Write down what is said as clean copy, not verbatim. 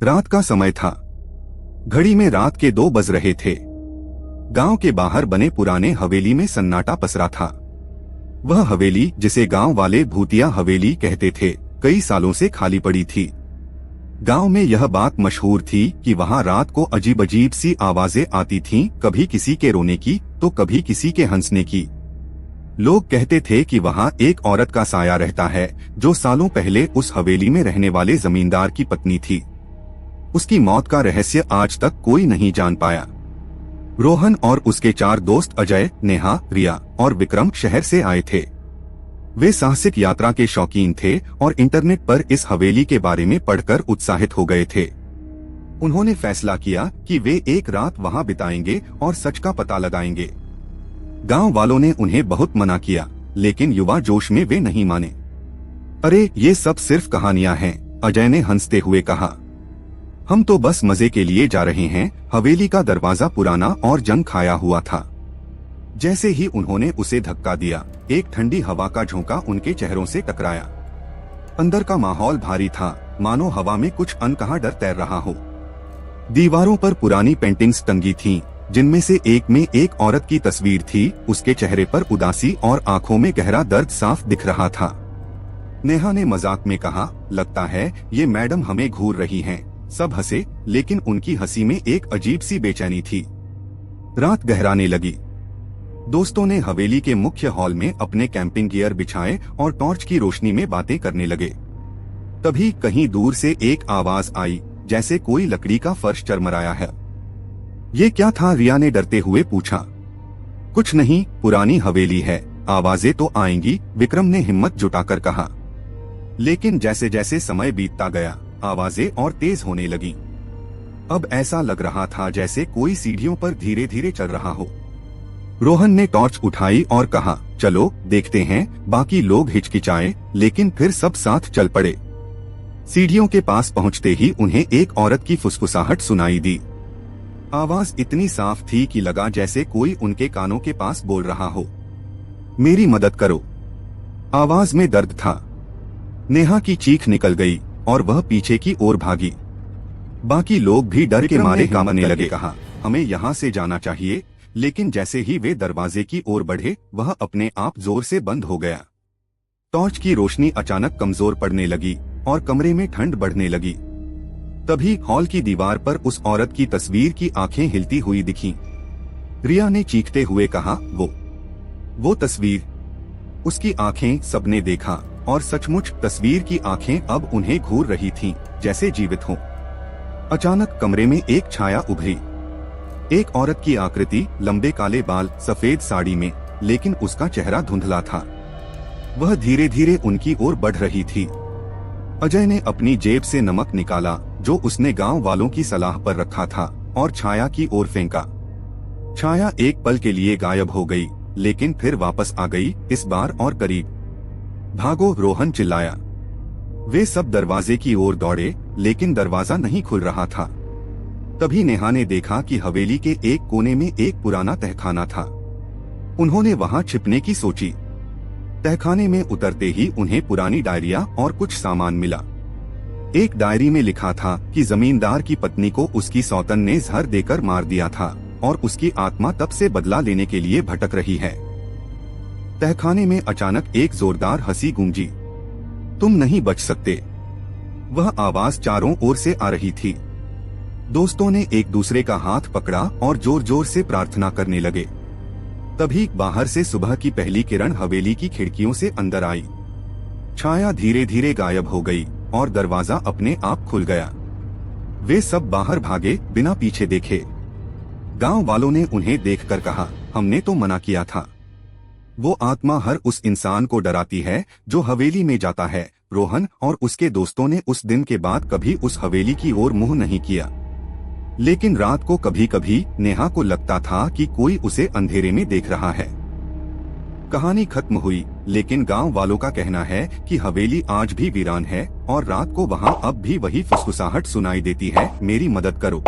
रात का समय था। घड़ी में रात के 2 बज रहे थे। गांव के बाहर बने पुराने हवेली में सन्नाटा पसरा था। वह हवेली, जिसे गांव वाले भूतिया हवेली कहते थे, कई सालों से खाली पड़ी थी। गांव में यह बात मशहूर थी कि वहां रात को अजीब अजीब सी आवाजें आती थीं, कभी किसी के रोने की तो कभी किसी के हंसने की। लोग कहते थे कि वहां एक औरत का साया रहता है, जो सालों पहले उस हवेली में रहने वाले जमींदार की पत्नी थी। उसकी मौत का रहस्य आज तक कोई नहीं जान पाया। रोहन और उसके 4 दोस्त अजय, नेहा, रिया और विक्रम शहर से आए थे। वे साहसिक यात्रा के शौकीन थे और इंटरनेट पर इस हवेली के बारे में पढ़कर उत्साहित हो गए थे। उन्होंने फैसला किया कि वे एक रात वहां बिताएंगे और सच का पता लगाएंगे। गांव वालों ने उन्हें बहुत मना किया, लेकिन युवा जोश में वे नहीं माने। अरे, ये सब सिर्फ कहानियां हैं, अजय ने हंसते हुए कहा। हम तो बस मजे के लिए जा रहे हैं। हवेली का दरवाजा पुराना और जंग खाया हुआ था। जैसे ही उन्होंने उसे धक्का दिया, एक ठंडी हवा का झोंका उनके चेहरों से टकराया। अंदर का माहौल भारी था, मानो हवा में कुछ अनकहा डर तैर रहा हो। दीवारों पर पुरानी पेंटिंग्स टंगी थीं, जिनमें से एक में एक औरत की तस्वीर थी। उसके चेहरे पर उदासी और आंखों में गहरा दर्द साफ दिख रहा था। नेहा ने मजाक में कहा, लगता है ये मैडम हमें घूर रही हैं। सब हंसे, लेकिन उनकी हंसी में एक अजीब सी बेचैनी थी। रात गहराने लगी। दोस्तों ने हवेली के मुख्य हॉल में अपने कैंपिंग गियर बिछाए और टॉर्च की रोशनी में बातें करने लगे। तभी कहीं दूर से एक आवाज आई, जैसे कोई लकड़ी का फर्श चरमराया है। ये क्या था? रिया ने डरते हुए पूछा। कुछ नहीं, पुरानी हवेली है, आवाजें तो आएंगी, विक्रम ने हिम्मत जुटाकर कहा। लेकिन जैसे जैसे समय बीतता गया, आवाजें और तेज होने लगी। अब ऐसा लग रहा था जैसे कोई सीढ़ियों पर धीरे धीरे चल रहा हो। रोहन ने टॉर्च उठाई और कहा, चलो देखते हैं। बाकी लोग हिचकिचाए, लेकिन फिर सब साथ चल पड़े। सीढ़ियों के पास पहुंचते ही उन्हें एक औरत की फुसफुसाहट सुनाई दी। आवाज इतनी साफ थी कि लगा जैसे कोई उनके कानों के पास बोल रहा हो, मेरी मदद करो। आवाज में दर्द था। नेहा की चीख निकल गई और वह पीछे की ओर भागी। बाकी लोग भी डर के मारे कांपने लगे। कहा, हमें यहाँ से जाना चाहिए। लेकिन जैसे ही वे दरवाजे की ओर बढ़े, वह अपने आप जोर से बंद हो गया। टॉर्च की रोशनी अचानक कमजोर पड़ने लगी और कमरे में ठंड बढ़ने लगी। तभी हॉल की दीवार पर उस औरत की तस्वीर की आंखें हिलती हुई दिखीं। रिया ने चीखते हुए कहा, वो तस्वीर। उसकी आंखें सबने देखा और सचमुच तस्वीर की आंखें अब उन्हें घूर रही थीं, जैसे जीवित हों। अचानक कमरे में एक छाया उभरी। एक औरत की आकृति, लंबे काले बाल, सफेद साड़ी में, लेकिन उसका चेहरा धुंधला था। वह धीरे धीरे उनकी ओर बढ़ रही थी। अजय ने अपनी जेब से नमक निकाला, जो उसने गांव वालों की सलाह पर रखा था, और छाया की ओर फेंका। छाया एक पल के लिए गायब हो गई, लेकिन फिर वापस आ गई, इस बार और करीब। भागो, रोहन चिल्लाया। वे सब दरवाजे की ओर दौड़े, लेकिन दरवाजा नहीं खुल रहा था। तभी नेहा ने देखा कि हवेली के एक कोने में एक पुराना तहखाना था। उन्होंने वहां छिपने की सोची। तहखाने में उतरते ही उन्हें पुरानी डायरिया और कुछ सामान मिला। एक डायरी में लिखा था कि जमींदार की पत्नी को उसकी सौतन ने जहर देकर मार दिया था और उसकी आत्मा तब से बदला लेने के लिए भटक रही है। तहखाने में अचानक एक जोरदार हंसी गूंजी। तुम नहीं बच सकते। वह आवाज चारों ओर से आ रही थी। दोस्तों ने एक दूसरे का हाथ पकड़ा और जोर जोर से प्रार्थना करने लगे। तभी बाहर से सुबह की पहली किरण हवेली की खिड़कियों से अंदर आई। छाया धीरे धीरे गायब हो गई और दरवाजा अपने आप खुल गया। वे सब बाहर भागे, बिना पीछे देखे। गांव वालों ने उन्हें देखकर कहा, हमने तो मना किया था। वो आत्मा हर उस इंसान को डराती है जो हवेली में जाता है। रोहन और उसके दोस्तों ने उस दिन के बाद कभी उस हवेली की ओर मुंह नहीं किया। लेकिन रात को कभी कभी नेहा को लगता था कि कोई उसे अंधेरे में देख रहा है। कहानी खत्म हुई, लेकिन गांव वालों का कहना है कि हवेली आज भी वीरान है और रात को वहां अब भी वही फुसफुसाहट सुनाई देती है, मेरी मदद करो।